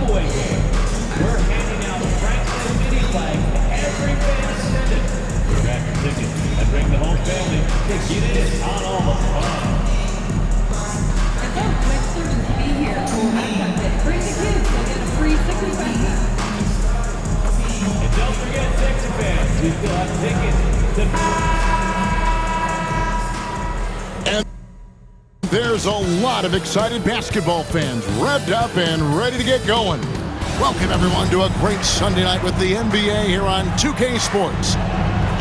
giveaway game. We're handing out Franklin mini flags to every fan attendant. Grab your tickets and bring the whole family to get in on all the fun. And don't expect students to be here for halftime day. Bring the kids, they'll get a free Sixers pass. And don't forget, Sixers fans, we still have tickets to... And there's a lot of excited basketball fans revved up and ready to get going. Welcome, everyone, to a great Sunday night with the NBA here on 2K Sports.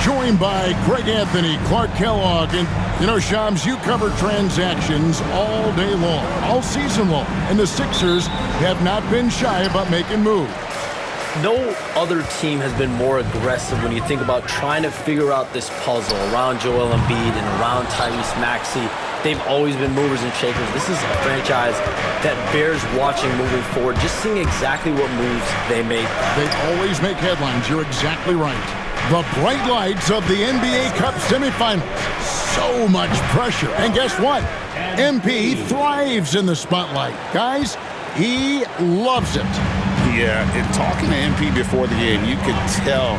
Joined by Greg Anthony, Clark Kellogg, and, you know, Shams, you cover transactions all day long, all season long, and the Sixers have not been shy about making moves. No other team has been more aggressive when you think about trying to figure out this puzzle around Joel Embiid and around Tyrese Maxey. They've always been movers and shakers. This is a franchise that bears watching moving forward, just seeing exactly what moves they make. They always make headlines. You're exactly right. The bright lights of the NBA Cup semifinals. So much pressure. And guess what? MP thrives in the spotlight. Guys, he loves it. Yeah, and talking to MP before the game, you could tell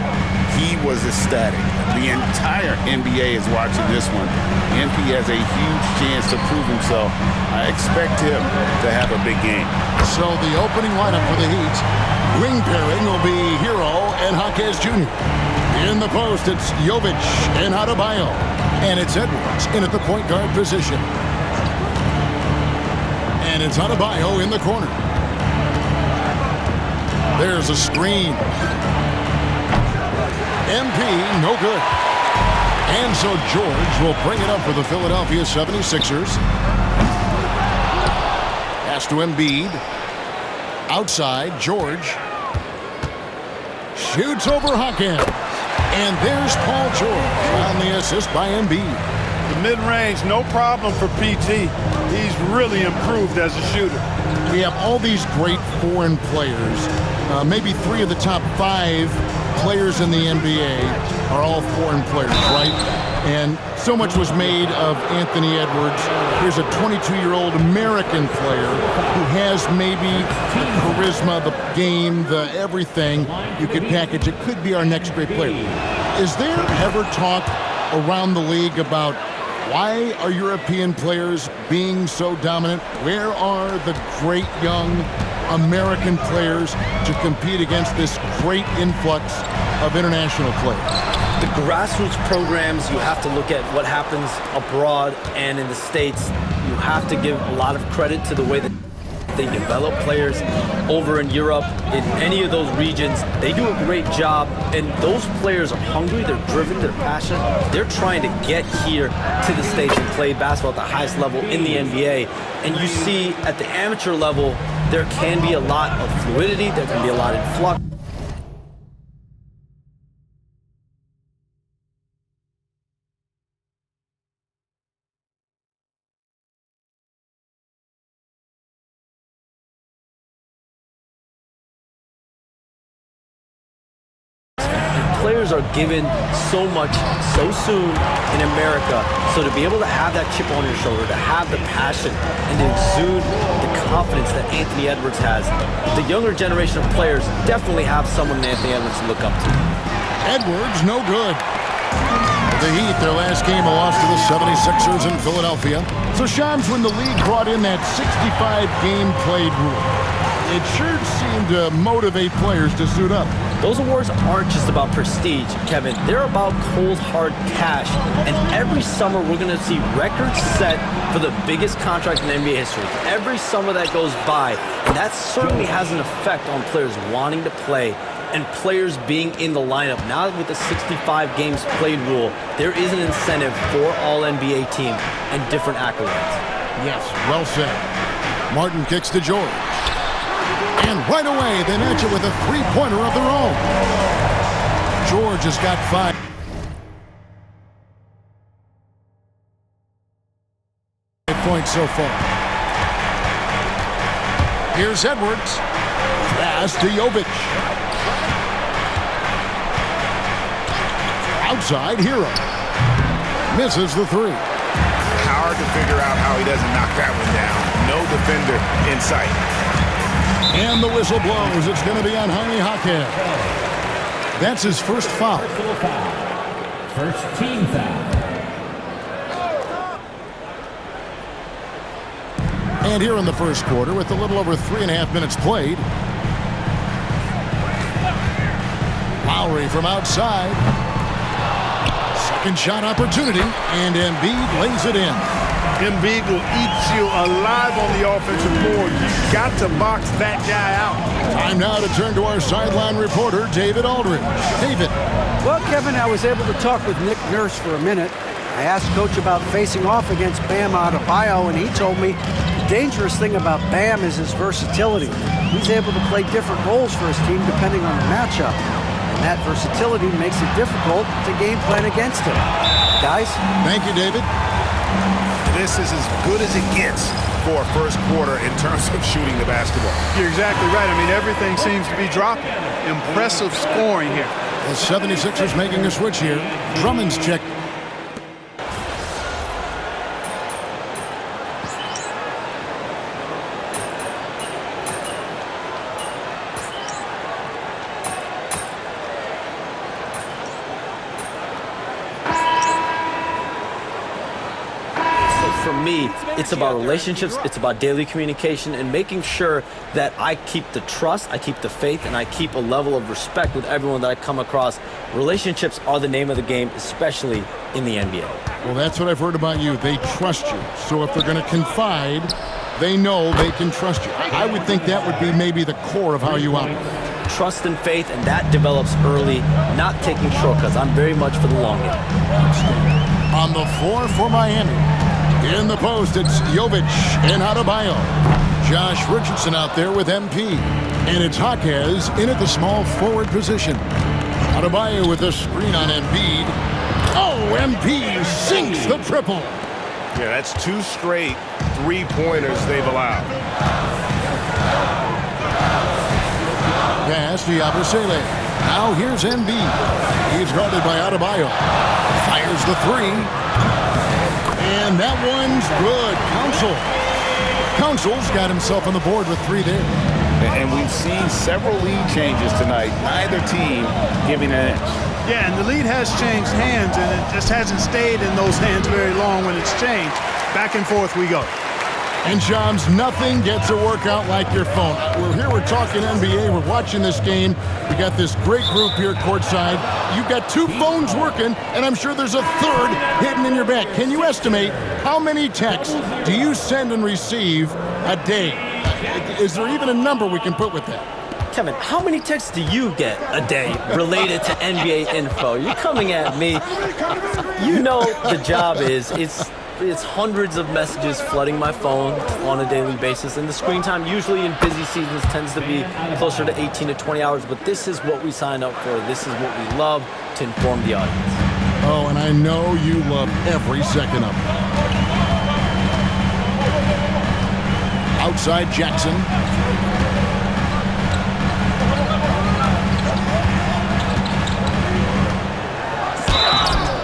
he was ecstatic. The entire NBA is watching this one. MP has a huge chance to prove himself. I expect him to have a big game. So the opening lineup for the Heat, wing pairing will be Hero and Jaquez Jr. In the post, it's Jovic and Adebayo. And it's Edwards in at the point guard position. And it's Adebayo in the corner. There's a screen. MP, no good. And so George will bring it up for the Philadelphia 76ers. Pass to Embiid. Outside, George. Shoots over Hawkins. And there's Paul George on the assist by Embiid. The mid-range, no problem for PG. He's really improved as a shooter. We have all these great foreign players. Maybe 3 of the top 5 players in the NBA are all foreign players, right? And so much was made of Anthony Edwards. Here's a 22-year-old American player who has maybe the charisma, the game, the everything you could package. It could be our next great player. Is there ever talk around the league about why are European players being so dominant? Where are the great young American players to compete against this great influx of international players? The grassroots programs, you have to look at what happens abroad and in the States. You have to give a lot of credit to the way that they develop players over in Europe, in any of those regions. They do a great job, and those players are hungry, they're driven, they're passionate. They're trying to get here to the States and play basketball at the highest level in the NBA. And you see at the amateur level, there can be a lot of fluidity, there can be a lot of flux. Players are given so much so soon in America, so to be able to have that chip on your shoulder, to have the passion and to exude the confidence that Anthony Edwards has, the younger generation of players definitely have someone in Anthony Edwards to look up to. Edwards, no good. The Heat, their last game, a loss to the 76ers in Philadelphia. So Shams, when the league brought in that 65-game played rule, it sure seemed to motivate players to suit up. Those awards aren't just about prestige, Kevin. They're about cold, hard cash. And every summer, we're going to see records set for the biggest contract in NBA history. Every summer that goes by, and that certainly has an effect on players wanting to play and players being in the lineup. Now with the 65 games played rule, there is an incentive for all NBA teams and different accolades. Yes, well said. Martin kicks to George. And right away, they match it with a three-pointer of their own. George has got 5 points so far. Here's Edwards. Pass to Jovic. Outside, Hero. Misses the 3. Hard to figure out how he doesn't knock that one down. No defender in sight. And the whistle blows. It's going to be on Jaime Jaquez. That's his first foul. Personal foul. First team foul. And here in the first quarter, with a little over 3.5 minutes played, Lowry from outside. Second shot opportunity, and Embiid lays it in. Embiid will eat you alive on the offensive board. You've got to box that guy out. Time now to turn to our sideline reporter, David Aldridge. David. Well, Kevin, I was able to talk with Nick Nurse for a minute. I asked Coach about facing off against Bam Adebayo, and he told me the dangerous thing about Bam is his versatility. He's able to play different roles for his team depending on the matchup. And that versatility makes it difficult to game plan against him. Guys? Thank you, David. This is as good as it gets for a first quarter in terms of shooting the basketball. You're exactly right. I mean, everything seems to be dropping. Impressive scoring here. The 76ers making a switch here. Drummond's check. For me, it's about relationships, it's about daily communication, and making sure that I keep the trust, I keep the faith, and I keep a level of respect with everyone that I come across. Relationships are the name of the game, especially in the NBA. Well, that's what I've heard about you. They trust you. So if they're going to confide, they know they can trust you. I would think that would be maybe the core of how you operate. Trust and faith, and that develops early, not taking shortcuts. I'm very much for the long game. On the floor for Miami. In the post, it's Jovic and Adebayo. Josh Richardson out there with MP. And it's Jaquez in at the small forward position. Adebayo with a screen on Embiid. Oh, MP sinks the triple. Yeah, that's 2 straight three-pointers they've allowed. Pass to Yabusele. Now here's Embiid. He's guarded by Adebayo. Fires the three. And that one's good. Council's got himself on the board with 3 there. And we've seen several lead changes tonight. Neither team giving an inch. Yeah, and the lead has changed hands, and it just hasn't stayed in those hands very long when it's changed. Back and forth we go. And Shams, nothing gets a workout like your phone. We're here, we're talking NBA, we're watching this game. We got this great group here courtside. You've got 2 phones working, and I'm sure there's a third hidden in your bag. Can you estimate how many texts do you send and receive a day? Is there even a number we can put with that? Kevin, how many texts do you get a day related to NBA info? You're coming at me. You know the job is, it's hundreds of messages flooding my phone on a daily basis, and the screen time usually in busy seasons tends to be closer to 18 to 20 hours, but this is what we signed up for. This is what we love, to inform the audience. Oh, and I know you love every second of it. Outside Jackson.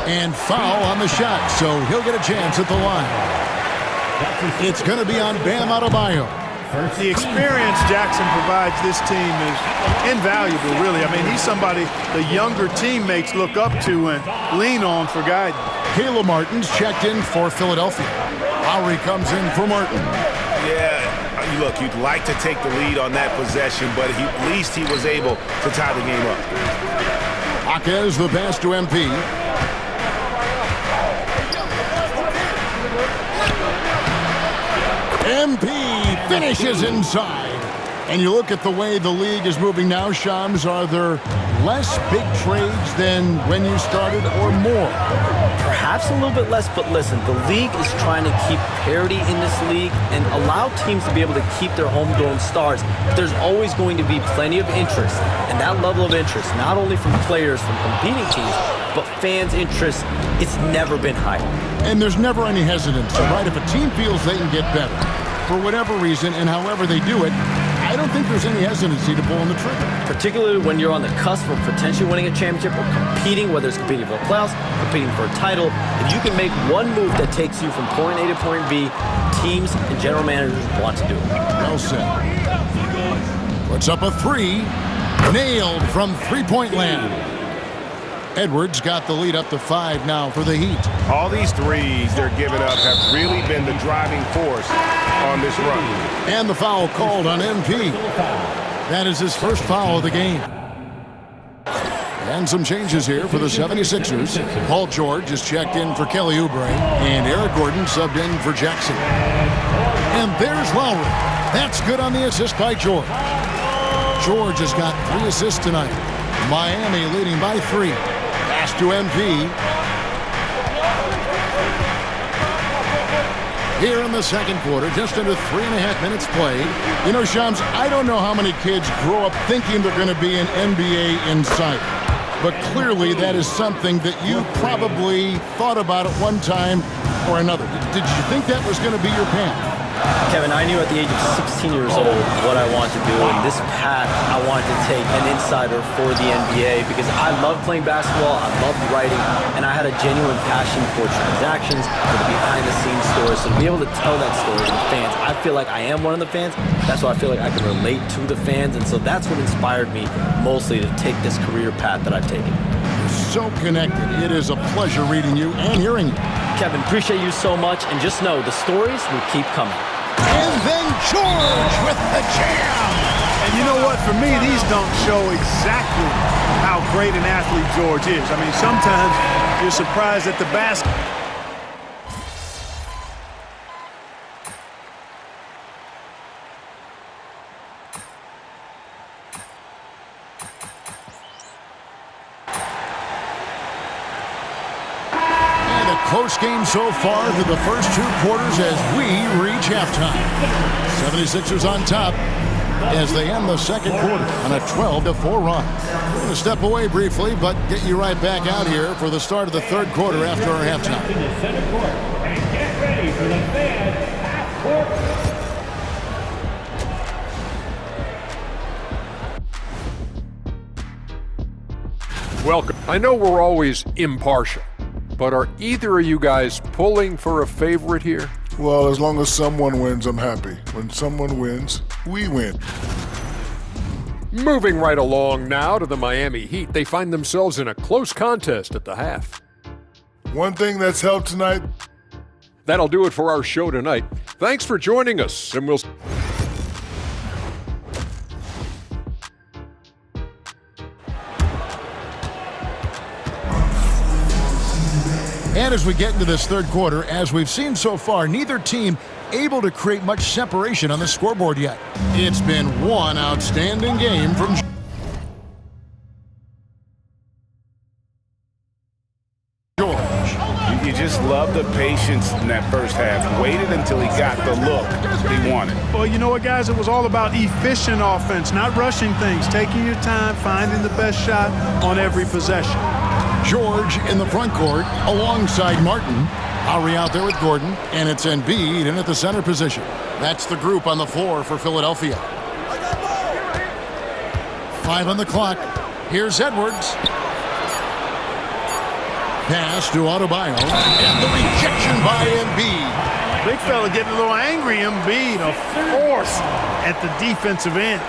And foul on the shot, so he'll get a chance at the line. It's going to be on Bam Adebayo. The experience Jackson provides this team is invaluable, really. I mean, he's somebody the younger teammates look up to and lean on for guidance. Caleb Martin's checked in for Philadelphia. Lowry comes in for Martin. Yeah, look, you'd like to take the lead on that possession, but at least he was able to tie the game up. Jaquez the pass to MP. MP finishes inside. And you look at the way the league is moving now, Shams, are there less big trades than when you started or more? Perhaps a little bit less, but listen, the league is trying to keep parity in this league and allow teams to be able to keep their homegrown stars. There's always going to be plenty of interest, and that level of interest, not only from players from competing teams, but fans' interest, it's never been higher. And there's never any hesitancy, right? If a team feels they can get better, for whatever reason, and however they do it, I don't think there's any hesitancy to pull on the trigger. Particularly when you're on the cusp of potentially winning a championship or competing, whether it's competing for the playoffs, competing for a title. If you can make one move that takes you from point A to point B, teams and general managers want to do it. Well said. Puts up a three. Nailed from three-point land. Edwards got the lead up to 5 now for the Heat. All these threes they're giving up have really been the driving force on this run. And the foul called on MP. That is his first foul of the game. And some changes here for the 76ers. Paul George is checked in for Kelly Oubre, and Eric Gordon subbed in for Jackson. And there's Lowry. That's good on the assist by George. George has got 3 assists tonight. Miami leading by 3. Pass to MP. Here in the second quarter, just under 3.5 minutes played. You know, Shams, I don't know how many kids grow up thinking they're going to be an NBA insider. But clearly that is something that you probably thought about at one time or another. Did you think that was going to be your path? Kevin, I knew at the age of 16 years old what I wanted to do, and this path I wanted to take an insider for the NBA because I love playing basketball, I love writing, and I had a genuine passion for transactions, for the behind-the-scenes stories. So to be able to tell that story to the fans, I feel like I am one of the fans. That's why I feel like I can relate to the fans, and so that's what inspired me mostly to take this career path that I've taken. You're so connected. It is a pleasure reading you and hearing you. Kevin, appreciate you so much, and just know the stories will keep coming. And then George with the jam. And you know what? For me, these dunks show exactly how great an athlete George is. I mean, sometimes you're surprised at the basket. Close game so far through the first 2 quarters as we reach halftime. 76ers on top as they end the second quarter on a 12-4 run. We're going to step away briefly, but get you right back out here for the start of the third quarter after our halftime. In the center court, and get ready for the fan half court. Welcome. I know we're always impartial, but are either of you guys pulling for a favorite here? Well, as long as someone wins, I'm happy. When someone wins, we win. Moving right along now to the Miami Heat, they find themselves in a close contest at the half. One thing that's helped tonight. That'll do it for our show tonight. Thanks for joining us, and we'll... And as we get into this third quarter, as we've seen so far, neither team able to create much separation on the scoreboard yet. It's been one outstanding game from George. You just love the patience in that first half. Waited until he got the look he wanted. Well, you know what, guys? It was all about efficient offense, not rushing things, taking your time, finding the best shot on every possession. George in the front court alongside Martin. Lowry out there with Gordon, and it's Embiid in at the center position. That's the group on the floor for Philadelphia. 5 on the clock. Here's Edwards. Pass to Adebayo, and the rejection by Embiid. Big fella getting a little angry. Embiid, a force at the defensive end.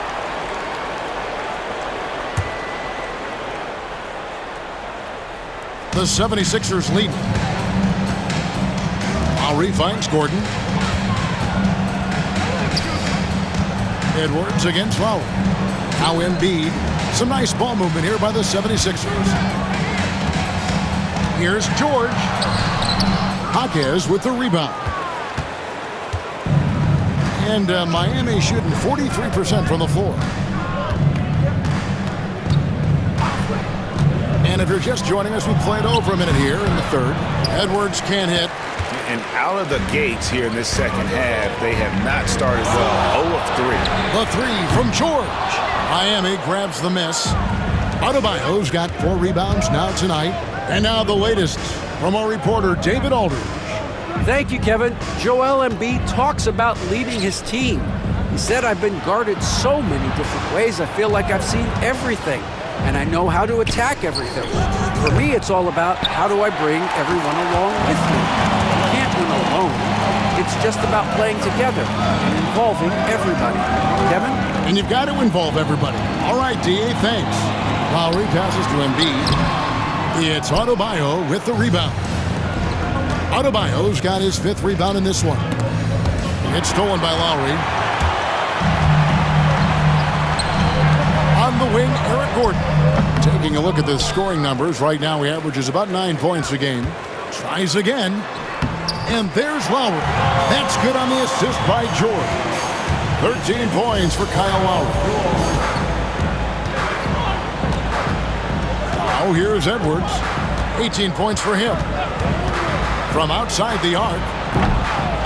The 76ers lead. Lowry finds Gordon. Edwards against Lowry. Now Embiid. Some nice ball movement here by the 76ers. Here's George. Jaquez with the rebound. And Miami shooting 43% from the floor. And if you're just joining us, we played over a minute here in the third. Edwards can't hit. And out of the gates here in this second half, they have not started well. 0 of 3. The three from George. Miami grabs the miss. Adebayo's got 4 rebounds now tonight. And now the latest from our reporter, David Aldridge. Thank you, Kevin. Joel Embiid talks about leading his team. He said, "I've been guarded so many different ways. I feel like I've seen everything, and I know how to attack everything. For me, it's all about how do I bring everyone along with me. You can't win alone. It's just about playing together and involving everybody." Kevin? And you've got to involve everybody. All right, D.A., thanks. Lowry passes to Embiid. It's Adebayo with the rebound. Adebayo's got his 5th rebound in this one. It's stolen by Lowry. On the wing, Eric Gordon. Taking a look at the scoring numbers, right now he averages about 9 points a game. Tries again. And there's Lowry. That's good on the assist by George. 13 points for Kyle Lowry. Now here's Edwards. 18 points for him. From outside the arc.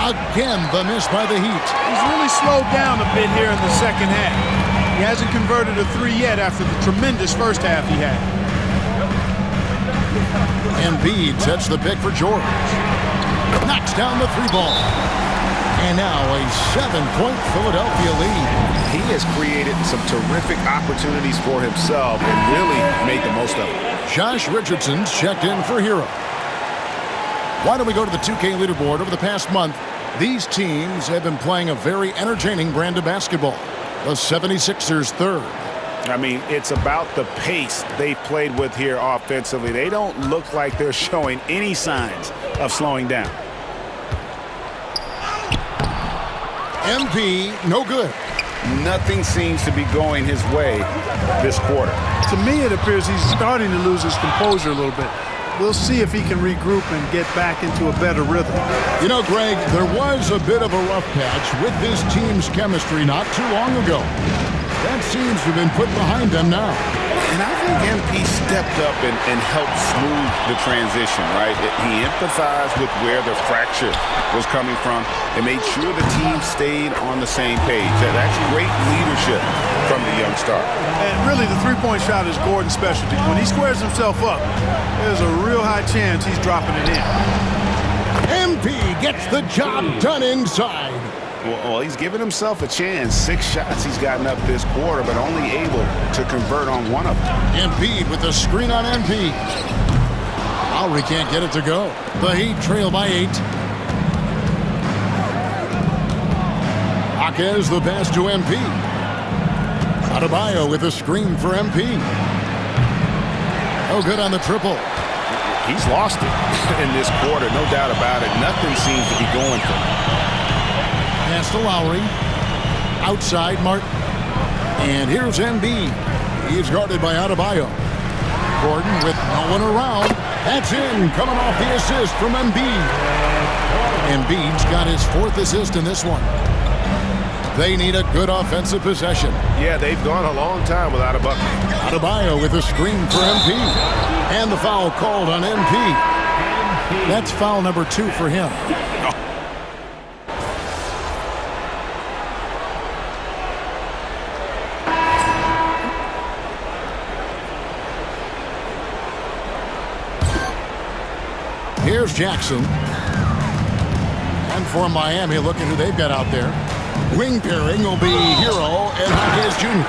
Again, the miss by the Heat. He's really slowed down a bit here in the second half. He hasn't converted a 3 yet after the tremendous first half he had. Embiid sets the pick for George. Knocks down the 3 ball. And now a 7-point Philadelphia lead. He has created some terrific opportunities for himself and really made the most of it. Josh Richardson's checked in for Hero. Why don't we go to the 2K leaderboard? Over the past month, these teams have been playing a very entertaining brand of basketball. The 76ers 3rd. I mean, it's about the pace they've played with here offensively. They don't look like they're showing any signs of slowing down. MP, no good. Nothing seems to be going his way this quarter. To me, it appears he's starting to lose his composure a little bit. We'll see if he can regroup and get back into a better rhythm. You know, Greg, there was a bit of a rough patch with this team's chemistry not too long ago. That seems to have been put behind them now. And I think MP stepped up and helped smooth the transition, right? He empathized with where the fracture was coming from and made sure the team stayed on the same page. That's great leadership from the young star. And really, the three-point shot is Gordon's specialty. When he squares himself up, there's a real high chance he's dropping it in. MP gets the job done inside. Well, he's given himself a chance. 6 shots he's gotten up this quarter, but only able to convert on 1 of them. Embiid with the screen on MP. Lowry can't get it to go. The Heat trail by 8. Jaquez the pass to MP. Adebayo with a screen for MP. No good on the triple. He's lost it in this quarter, no doubt about it. Nothing seems to be going for him. Pass to Lowry. Outside Martin. And here's Embiid. He's guarded by Adebayo. Gordon with no one around. That's in. Coming off the assist from Embiid. Embiid's got his 4th assist in this one. They need a good offensive possession. Yeah, they've gone a long time without a bucket. Adebayo with a screen for MP. And the foul called on MP. That's foul number 2 for him. Here's Jackson. And for Miami, look at who they've got out there. Wing pairing will be Hero and Jaquez Jr.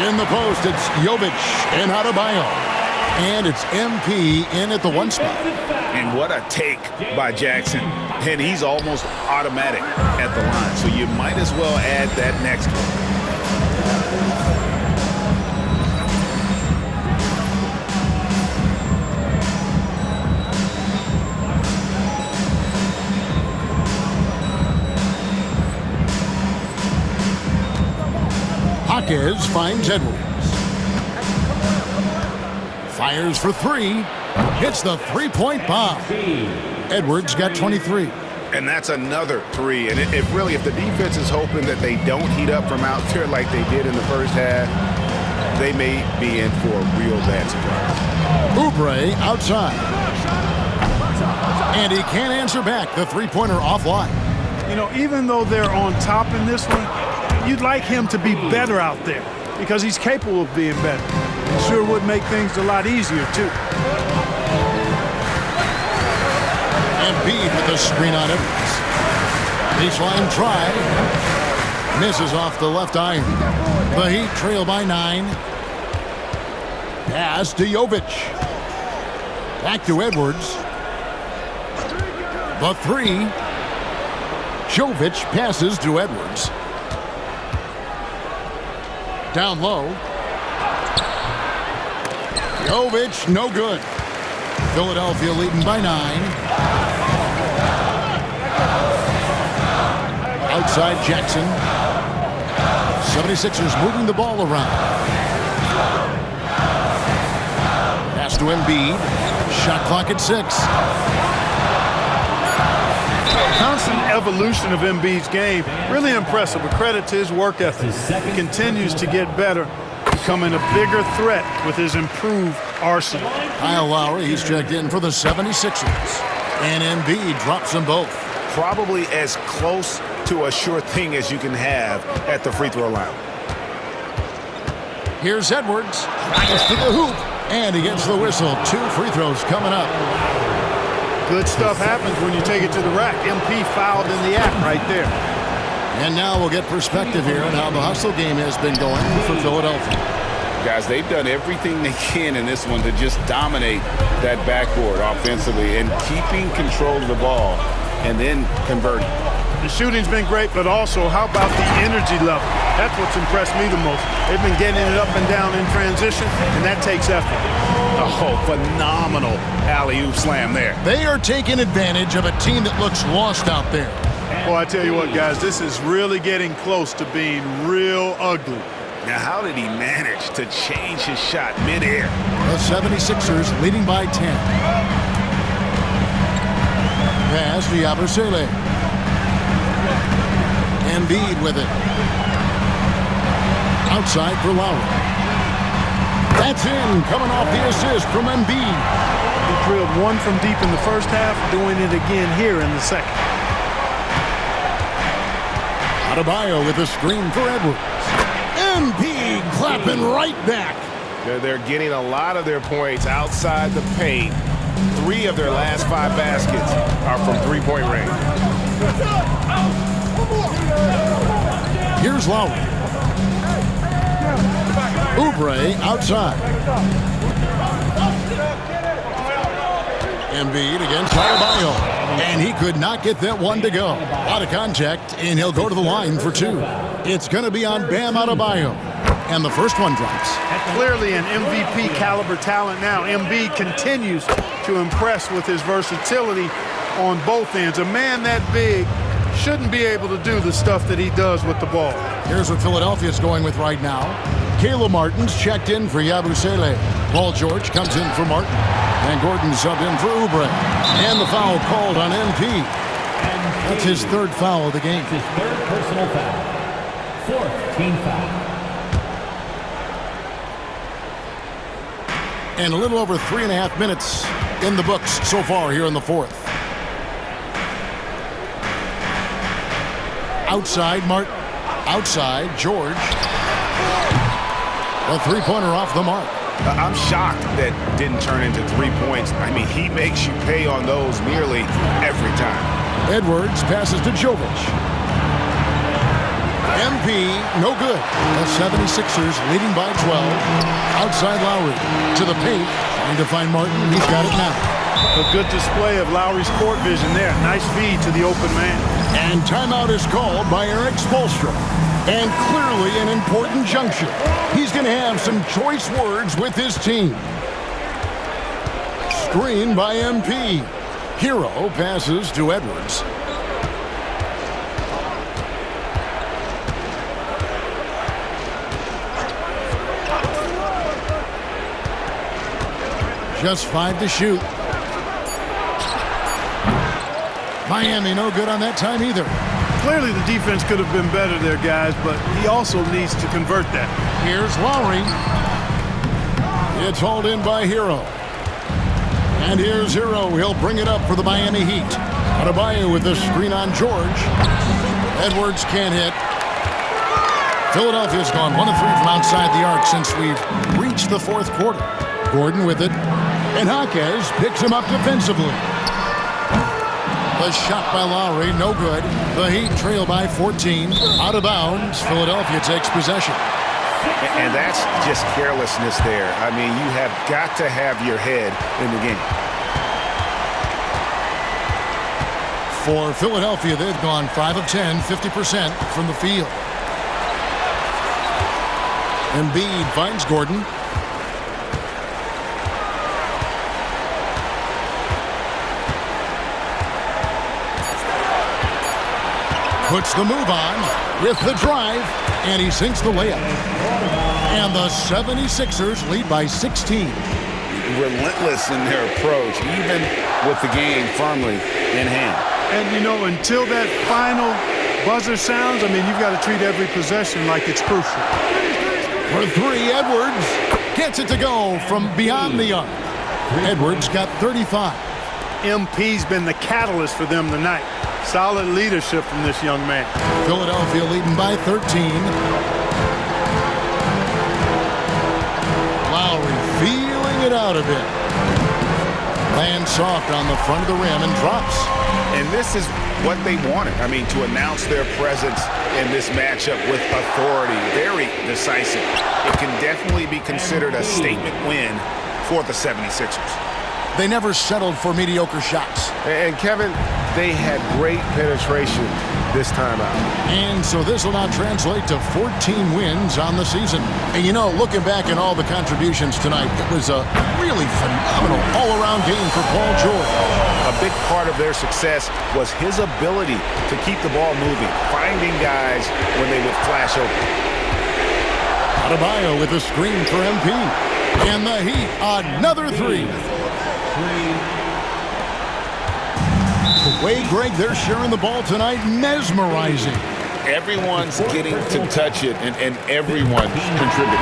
In the post, it's Jovic and Adebayo. And it's MP in at the 1 spot. And what a take by Jackson. And he's almost automatic at the line. So you might as well add that next one. Jaquez finds Edwards. Fires for 3. Hits the 3-point bomb. Edwards got 23. And that's another 3. And if the defense is hoping that they don't heat up from out there like they did in the first half, they may be in for a real bad surprise. Oubre outside. And he can't answer back. The 3-pointer offline. You know, even though they're on top in this one, you'd like him to be better out there because he's capable of being better. It sure would make things a lot easier, too. Embiid with the screen on Edwards. Baseline try. Misses off the left iron. The Heat trail by 9. Pass to Jovic. Back to Edwards. The 3. Down low. Jovic, no good. Philadelphia leading by 9. Outside Jackson. 76ers moving the ball around. Pass to Embiid. Shot clock at 6. Constant evolution of Embiid's game. Really impressive. A credit to his work ethic. He continues to get better, becoming a bigger threat with his improved arsenal. Kyle Lowry, he's checked in for the 76ers. And Embiid drops them both. Probably as close to a sure thing as you can have at the free throw line. Here's Edwards. Drives to the hoop. And he gets the whistle. 2 free throws coming up. Good stuff happens when you take it to the rack. MP fouled in the act right there. And now we'll get perspective here on how the hustle game has been going for Philadelphia. Guys, they've done everything they can in this one to just dominate that backboard offensively and keeping control of the ball and then converting. The shooting's been great, but also how about the energy level? That's what's impressed me the most. They've been getting it up and down in transition, and that takes effort. Oh, phenomenal alley-oop slam there. They are taking advantage of a team that looks lost out there. Boy, I tell you what, guys, this is really getting close to being real ugly. Now, how did he manage to change his shot midair? The 76ers leading by 10. Pass to Yabusele. Embiid with it. Outside for Lowry. That's in, coming off the assist from Embiid. He drilled 1 from deep in the first half, doing it again here in the second. Adebayo with a screen for Edwards. Embiid clapping right back. They're getting a lot of their points outside the paint. 3 of their last 5 baskets are from three-point range. Here's Lowry. Oubre outside. Embiid against Adebayo. And he could not get that one to go. Out of contact, and he'll go to the line for 2. It's going to be on Bam Adebayo. And the first one drops. Clearly an MVP caliber talent now. Embiid continues to impress with his versatility on both ends. A man that big shouldn't be able to do the stuff that he does with the ball. Here's what Philadelphia's going with right now. Caleb Martin's checked in for Yabusele. Paul George comes in for Martin. And Gordon subbed in for Oubre. And the foul called on MP. That's his 3rd foul of the game. His 3rd personal foul. 4th team foul. And a little over 3.5 minutes in the books so far here in the 4th. Outside Martin. Outside George. A 3-pointer off the mark. I'm shocked that didn't turn into 3 points. I mean, he makes you pay on those nearly every time. Edwards passes to Jovic. MP, no good. The 76ers leading by 12. Outside Lowry to the paint. Trying to find Martin. He's got it now. A good display of Lowry's court vision there. Nice feed to the open man. And timeout is called by Eric Spoelstra. And clearly an important junction. He's going to have some choice words with his team. Screen by MP. Hero passes to Edwards. Just 5 to shoot. Miami no good on that time either. Clearly the defense could have been better there, guys, but he also needs to convert that. Here's Lowry. It's hauled in by Hero. And here's Hero. He'll bring it up for the Miami Heat. Adebayo with the screen on George. Edwards can't hit. Philadelphia's gone 1 of 3 from outside the arc since we've reached the 4th quarter. Gordon with it. And Jaquez picks him up defensively. The shot by Lowry, no good. The Heat trail by 14. Out of bounds, Philadelphia takes possession. And that's just carelessness there. I mean, you have got to have your head in the game. For Philadelphia, they've gone 5 of 10, 50% from the field. Embiid finds Gordon. Puts the move on with the drive, and he sinks the layup. And the 76ers lead by 16. Relentless in their approach, even with the game firmly in hand. And, you know, until that final buzzer sounds, I mean, you've got to treat every possession like it's crucial. For three, Edwards gets it to go from beyond the arc. Edwards got 35. MP's been the catalyst for them tonight. Solid leadership from this young man. Philadelphia leading by 13. Lowry feeling it out a bit. Lands soft on the front of the rim and drops. And this is what they wanted. I mean, to announce their presence in this matchup with authority, very decisive. It can definitely be considered a statement win for the 76ers. They never settled for mediocre shots. And Kevin, they had great penetration this time out. And so this will now translate to 14 wins on the season. And you know, looking back at all the contributions tonight, it was a really phenomenal all-around game for Paul George. A big part of their success was his ability to keep the ball moving, finding guys when they would flash open. Adebayo with a screen for MP. And the Heat, another three. The way, Greg, they're sharing the ball tonight, mesmerizing. Everyone's getting to touch it, and everyone's contributing.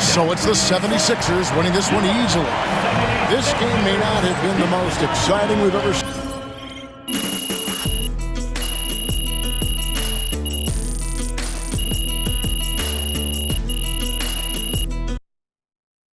So it's the 76ers winning this one easily. This game may not have been the most exciting we've ever seen.